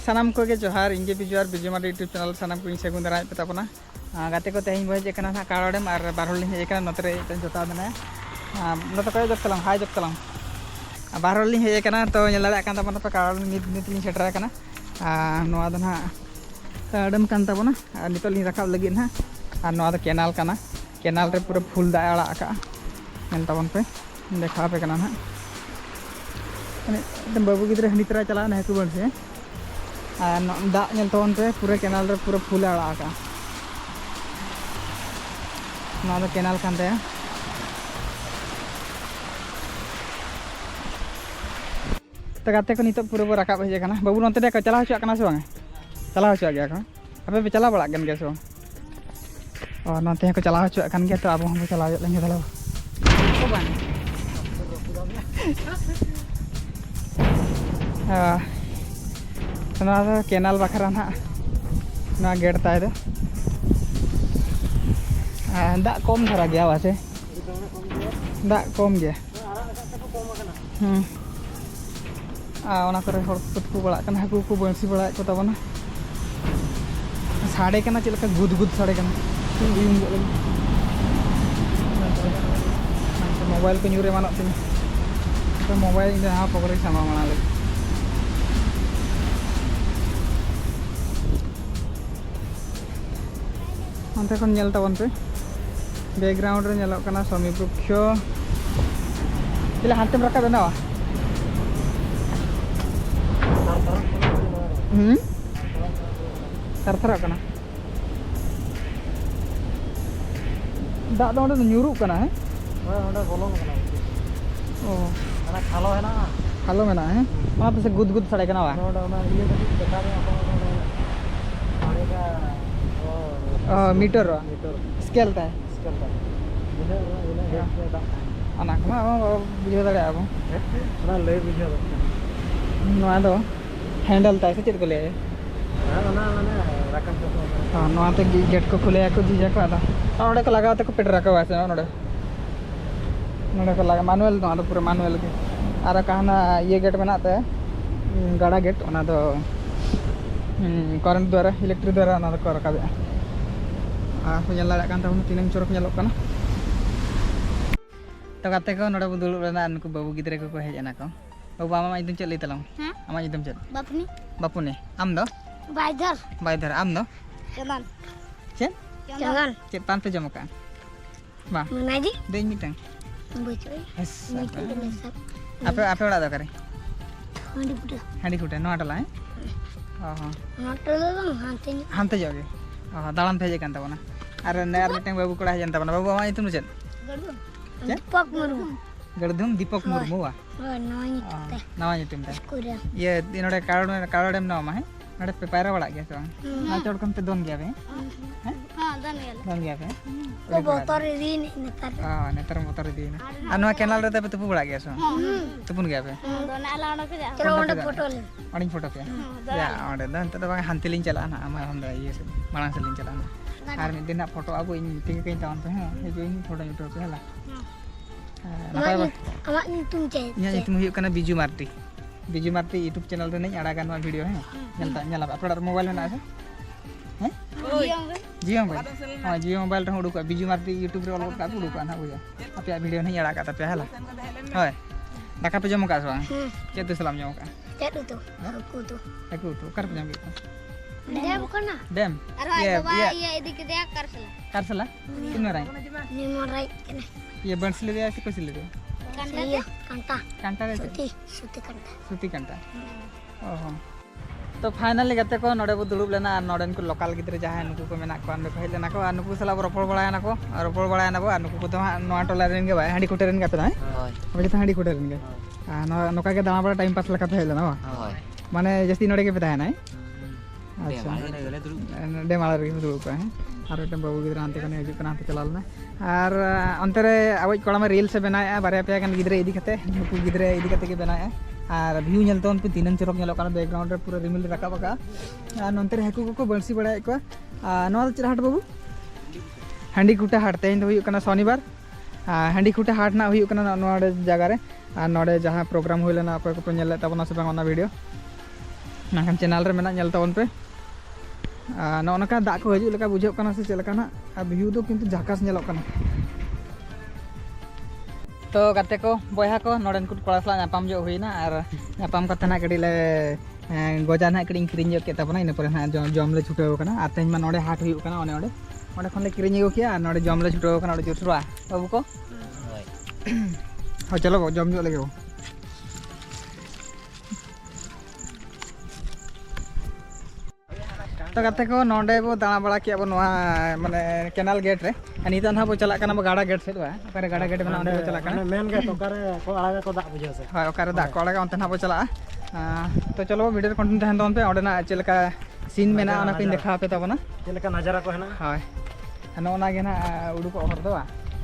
सानाम को के जोहार इंगे बिजुआर बिजुमार यूट्यूब चैनल सानाम को सगुन दाराय पे तापना गाते को तेज बजे ना काड़ोडेम और बारहल हेजना नोतरे जोता देना नोत को जब तलाम हाय जब तलाम बारहल हेजना तो दाड़ा पे काड़ोड नित सेटर नोआ दो ना काड़ोडेम कान ताबोना नितो राकाब लगी ना और नोआ दो केनाल काना केनाल रे पूरा फुल दा आड़ा का नेल ताबन पे देखा पे कना ना एकदम बाबू गिद्रे हनी तरह चला ना हेकु बन से दा नेल ताबन पे पूरा केनाल रे पूरा फुल आड़ा का नोआ दो केनाल कान ते तो गाते को नितो पूरा राकाब हेजे कना बाबू नोते दे को चला हचुआ कना से बांग चला हचुआ गया को अबे पे चला बड़ा गन गया सो और नोते को चला हचुआ कन गया तो अब हम चला लेंगे चलो को बांग तो ना केनाल बखरा ना ना गेट ताय दो दा कम धरा गया वासे दा कम गया ओना करे हर पुटकु बड़ा कना हाकु को बंसी बड़ा को तबना साड़े कना चल का गुद गुद साड़े कना मोबाइल को न्यूरे मानत तिन तो मोबाइल इन हा पकड़े सामा माना ले अंते कोन नेल तबन पे बैकग्राउंड रे नेलो कना स्वामी वृक्ष चले हाथे रखा देना थरथरा कना दा दो न्यूरू कना है बोलो ओ खालो है ना खालो में ना है वहाँ पे से गुद गुद सड़े कना मीटर स्केल ता अना कमा बुझे दड़े अब ना ले बुझे नोआ दो हैंडल ता से चेक को ले हां नोआ ते गेट को खुले को जीजा को आदा नोडे को लगा को पेट रखा वासे नोडे नोडे को लगा मैनुअल नोआ तो पूरा मैनुअल के आरा कहना ये गेट बनाते गाड़ा गेट ओना दो करंट द्वारा इलेक्ट्रिक द्वारा ओना को रखा दे आ को नेला कान ता तीन चोरक नेलो कना तो गाते को नोडे दुलु रेना उनको बाबू गिद्रे को हेजना को बाबू आमा इदम चल लेतलाम आमा इदम चल बापुनी बापुनी आम दो बाइधर आम दो चंदन चंदन चेत पान पे जमका बा मनाजी देई मिटंग बचोय आपे ओड़ा दो करे हांडी फुटे नो आटला है आटला हांते जोगे दालान भेजे कान तबना अरे नेर मिटंग बाबू कोड़ा हेजन तबना बाबू आमा इतुम चेत दीपक मुर्मू गड़धुम दीपक मुर्मू वा नवा नितुम ता ये नोडे काड़ोडेम नामा है नोडे पे पायरा बड़ा गया तो ना चोड़ कम पे दोन गया बे हां दोन गया बे तो बोतर दी नेतर नेतर बोतर दी ना अनवा कैनाल रे पे तुपु बड़ा गया सो तुपुन गया बे दोना लाणो के जा चलो ओंडे फोटो ले अड़ी फोटो पे या ओंडे दन तो बा हंती लिन चला ना अमा हम ये माना से लिन चला ना आर में दिन फोटो अब इन टिके कहीं तावन पे हां हे जो इन फोटो यूट्यूब पे हला बिजू मार्टी यूट्यूब चैनल रे नहीं आड़ागान वीडियो है अपना मोबाइल में है जियो मोबाइल हाँ जियो मोबाइल रे उड़ूक बिजू मार्टी यूट्यूब रे उड़ूक ना बुझा अपना वीडियो नहीं आड़ा पे है हय दाका पे जम का चेत सलाम जम का कर पे जम डैम करना डैम ये इदिक दे करसला किन राय ये बंसले दे ऐसे कुछ ले दे कांटा रे सुती कांटा ओहो तो फाइनली गते को नोडे बो दुड़ुब लेना नोडेन को लोकल गिद्रे जहां नुकु को मेना को अनबे कहले ना को नुकु सला रोपड़ बड़ाय ना को नुकु को तो नोआ टोला रेन के भाई हांडी कोटेरन के पे ना होय तो हांडी कोटेरन के नोका के दामा बड़ा टाइम पास लगा पे हेले ना माने जस्ती नोडे के पे था ना अच्छा डेमाला रे दुड़ुब को है और एक बाबू गिद्रे आंते कने हिजु कना चलाल ना और अंते रे आवज कोड़ा में रील से बनाया बारे पे गन गिद्रे इदी कते नुकु गिद्रे इदी कते के बनाया और व्यू नेलते उन पे तीन चरक नेलो कना बैकग्राउंड रे पूरा रिमिल रका बका और नंते रे हेकु को बंसी बड़ाय को नोआ चरा हाट बाबू हांडी कुटा हाट तेन हुई कना शनिवार हांडी कुटा हाट ना हुई कना नोडे जगह रे और नोडे जहां प्रोग्राम हुई लेना आपको को नेल तबना से बांग वीडियो नाखान चैनल रे मेना नेल ताबन पे नौका दाग को हजू लेका बुझे से चलना व्यू दो किंतु झाकास नेलोग कना तो गाते को बया को नोडेन कुट कोड़ा सला नापाम जो हुईना और नापाम कते ना कड़ी ले गजा ना कड़ी किरिंग जो के तबना इन पर ना जम ले छुटेव कना आ तेज मा नोडे हाट हुई कना ओने ओंडे खन ले किरिंग गो किया नोडे जम ले छुटेव कना ओडे जोसुरा बाबू को हो चलो जम जो लगे तो गाते को नोडे बो दाना बड़ा किया बो माने केनाल गेट रे नित ना बो चला कना बो गाड़ा गेट से बा ओकारे गाड़ा गेट बना ओंडे बो चला कना मेन गेट ओकारे को आळगा को दाग बुझे से हां ओकारे दाग को आळगा ओंते ना बो चला तो चलो वीडियो कंटेंट तहन दोन पे ओंडे ना चलका सीन मेना ओना को देखा पे तबना चलका नजारा को हेना हाय नो ओना गे ना उडु को हर दो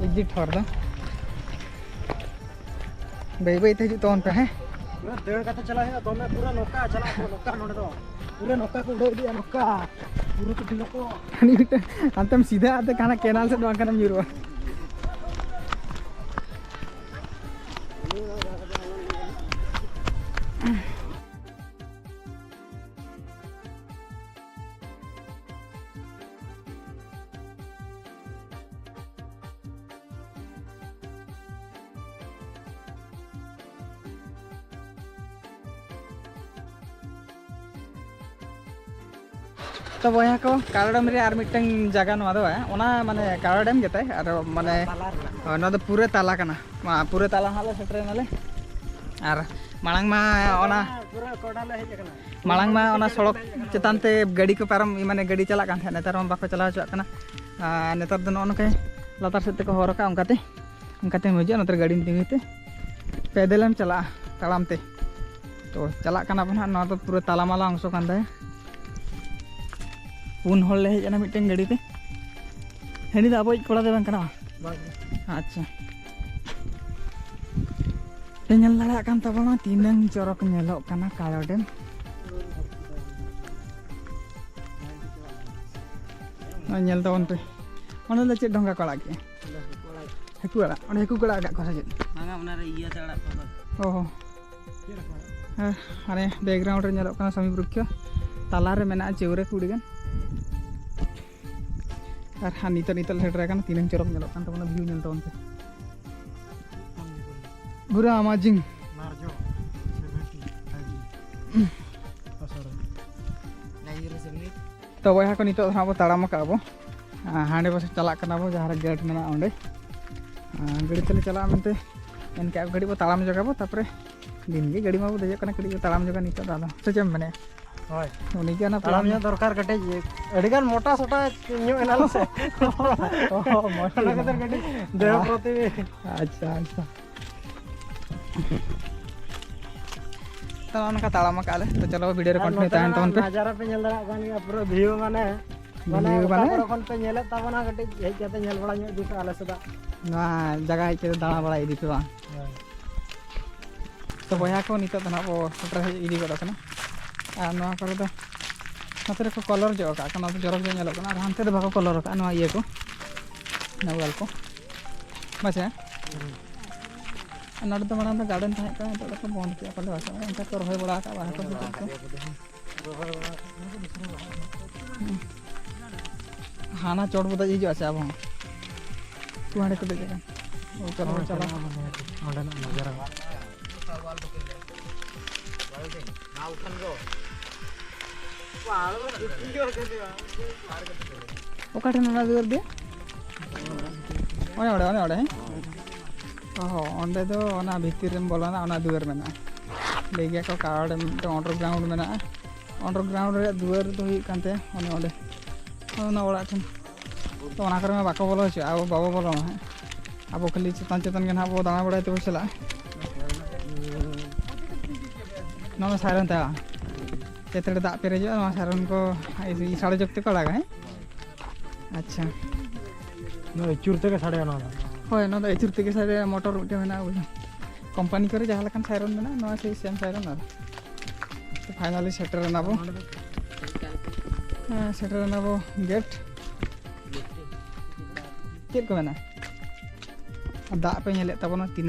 एग्जिट हर दो बे बे ते तोन पे है पूरा देड़ काते चला है तो मैं पूरा नोका चला नोका नोडे दो पूरे नौका को उड़े दिया नौका पूरे तो दिलो को अनि अंतम सीधा आते खाना केनाल से दोन कनम यूरो तो बया को काराडैम रे आर मिटन जगह नवा दो ओना माने काराडैम गेते आर माने न दो पूरे ताला कना पूरे ताला हाले सेटरे नाले आर मांग मा ओना पूरा कोडाले हेज कना मांग मा ओना सड़क चेतान ते गाड़ी को पारम माने गाड़ी चला कान नेतार हम बाको चला चुआ कना नेतार दो नके लातार सेते को हरका उनकाते मजे नतर गाड़ी तिंगते पैदलम चला तालामते तो चला कना बना न तो पूरे ताला माला अंश कान दे पुन हल ले हेजना मिटन गाड़ी पे हेनी दा अबो कोड़ा दे बां कना अच्छा ते नेल लड़ा कान तबना तीनंग चरक नेलो कना काराडैम नेल तबन पे ओने ले चे ढंगा कोड़ा के हेकु कोड़ा का कोसा जे मांगा ओना रे इया तड़ा को ओहो अरे बैकग्राउंड रे नेलो कना समी वृक्ष ताला रे मेना चेवरे कुड़ीगन और हाँ नित हेड्रे तीन चरक नेलों व्यू नेल तबन पे बुरा अमाजिंग तो बया को नित बो ताड़ाम का बो हाँ बस चला बो जहाँ गेट में ओंडे गाड़ी तेल चला मनते इनके गाड़ी बो ताड़ाम जगह बो तापर दिन के गाड़ी माबो देजो कड़ी ताड़ाम जगह नित दादा से चेम मने होय उनी के ना ताड़ाम दरकार कटे अडिगान मोटा सोटा न्यू एनाल से ओहो मोटा कदर गाड़ी देह प्रति अच्छा अच्छा तो उनका ताड़ाम काले तो चलो वीडियो कंटिन्यू ताहन तोन पे नजारा पे नेल दरा गान पूरा व्यू माने कोन पे नेले ताबना कटे हेज जाते नेल बड़ा न्यू दिखा आले सदा ना जगह हेज के दाना बड़ा इदी पे बा तो बया को नित तना बो सेटर इदी गडो कना आ नवा करे दो नतरे को कलर जो का कना जरक जो नेलो कना हानते दो बाको कलर का नवा ये को नवल को बसे नड तो माना गार्डन था का तो को बंद किया पले वासा उनका तो रहे बड़ा का बाहर को हाना चोट बुदा जी जो আছে अब तू हाने को देखे ओ चलो चलो ओंडे नजारा ओकाटे ना दूर दे ओने ओडे ओहो ओंडे दो ओना भीतर रेम बोलाना ओना दुआर मेना ले गया को काराडैम तो अंडरग्राउंड मेना अंडरग्राउंड रे दुआर तो हुई कानते ओने ओंडे ओना ओड़ा ठन तो ओना करे में बाको बोलो छ अब बाबो बोलो है अब खाली चेतन के ना बो दाना बड़ाई तो चला नोना सायरन ता तेतड़े दा पेरेज नोना सायरन को ई साड़े जक्ते को लगा है अच्छा नो चुरते के साड़े ना होय नो दा चुरते के साड़े मोटर उठे मेना कंपनी करे जहां लखन सायरन मेना नो से सेम सायरन तो फाइनली सेटर नाबो गेट चेक को मेना दा पे नेले तबना तीन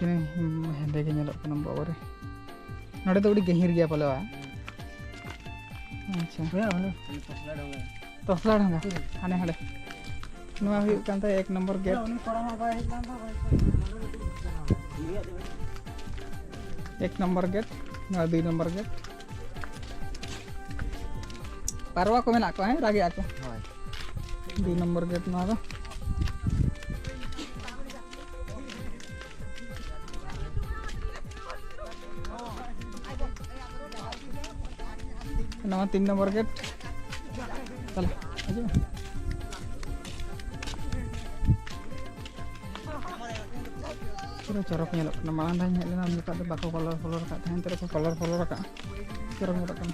हेंदे के नेलो कना बाबरे नोडे तो उडी गहिर गया पलेवा अच्छा तसला ढंगा हाने हाले नवा हुई कांता 1 नंबर गेट 1 नंबर गेट ना 2 नंबर गेट पारवा को मेना को है रागे आको 2 नंबर गेट ना दो नवा 3 नंबर गेट चला आजो पूरा चरक nyelok na malang dah nyelok na muka tu bako color kat tahan terus color kat chorok nyelok kan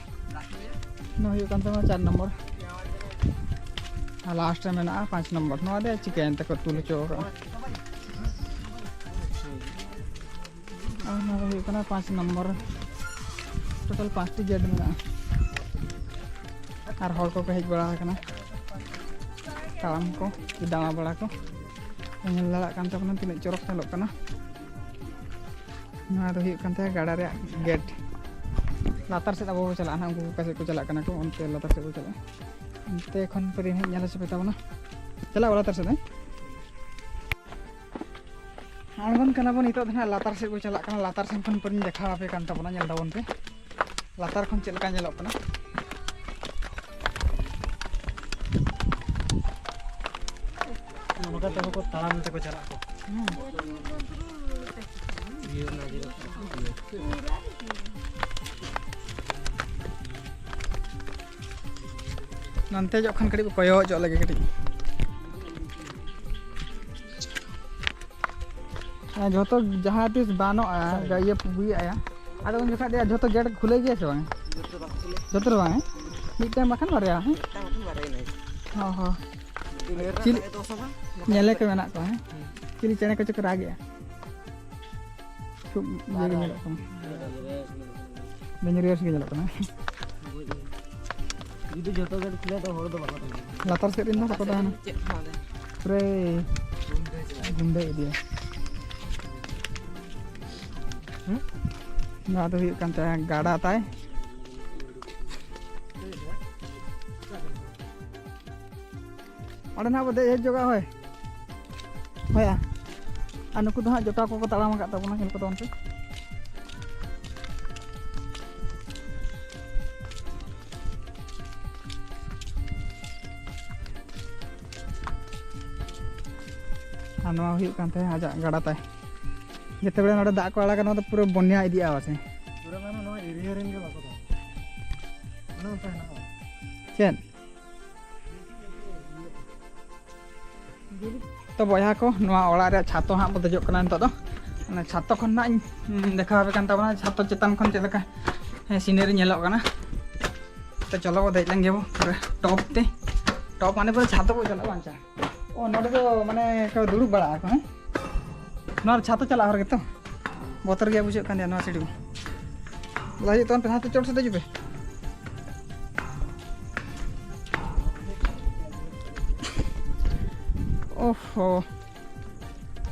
no hiu kan sama 4 nomor last time mena 5 nomor no ada chicken takut tulu cowok no hiu kan 5 nomor total 5 ti jadi mena ar hor ko hej bala kana kalam ko idama bala ko nyelak kan ta kana tinak corok nyelok kana nah do hiu kan ta gada re gate latar se abo chala na ungu kase ko chala kana ko onte latar se ko chala onte ekhon peri hej nyala se peta na chala latar se ne algon kana bon ito dhana latar se ko chala kana latar se khon peri dekha ape kan ta bona nyel dabon pe latar khon chelka nyelok kana मका तको तालाम तको चला को ये ना दिलो नंते जखन कड़ी कोयो जो लगे कड़ी जोतो जहां तीस बानो आ ये पुगी आया आदो उन जखा दे जोतो गेट खुले गए से बांग जोतो बांग मिटे मखन बारया है हां हां chilli nyele ke menak ko he cili cene ko cukup rage ya jadi nyelok ko benyerius ge nyelok na itu joto gad khule to hor do bako latar se rin do ko dana pre gunde dia na to hi kan ta gada tai ada na bode e joga hoy hoya anu ku dah jota ko talam kat tabuna hil ko tonte anu huyuk kan teh aja gada tai jete bele node dak ko ala kan to pura bonya idi awase pura mano no area ren ge bako anu ta na chen तो बया को ओड़ा छातो हाँ दजो तो छातो खन ना देखा छातो चेतान खन चलका सीनरी नेलोगना तो चलो वो देख लेंगे वो पूरा टॉप माने पूरा छातो को चला बांचा ओ नोडे तो माने को दुड़ुब बड़ा को हैं नोर छातो चला हर के तो बोतर गया बुझे कान नो सिडी लाजी तोन पे हाथ चोट से दजुबे ओहो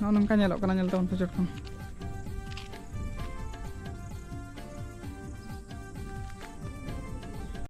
नongka nyelok kana nyel tahun pojok kan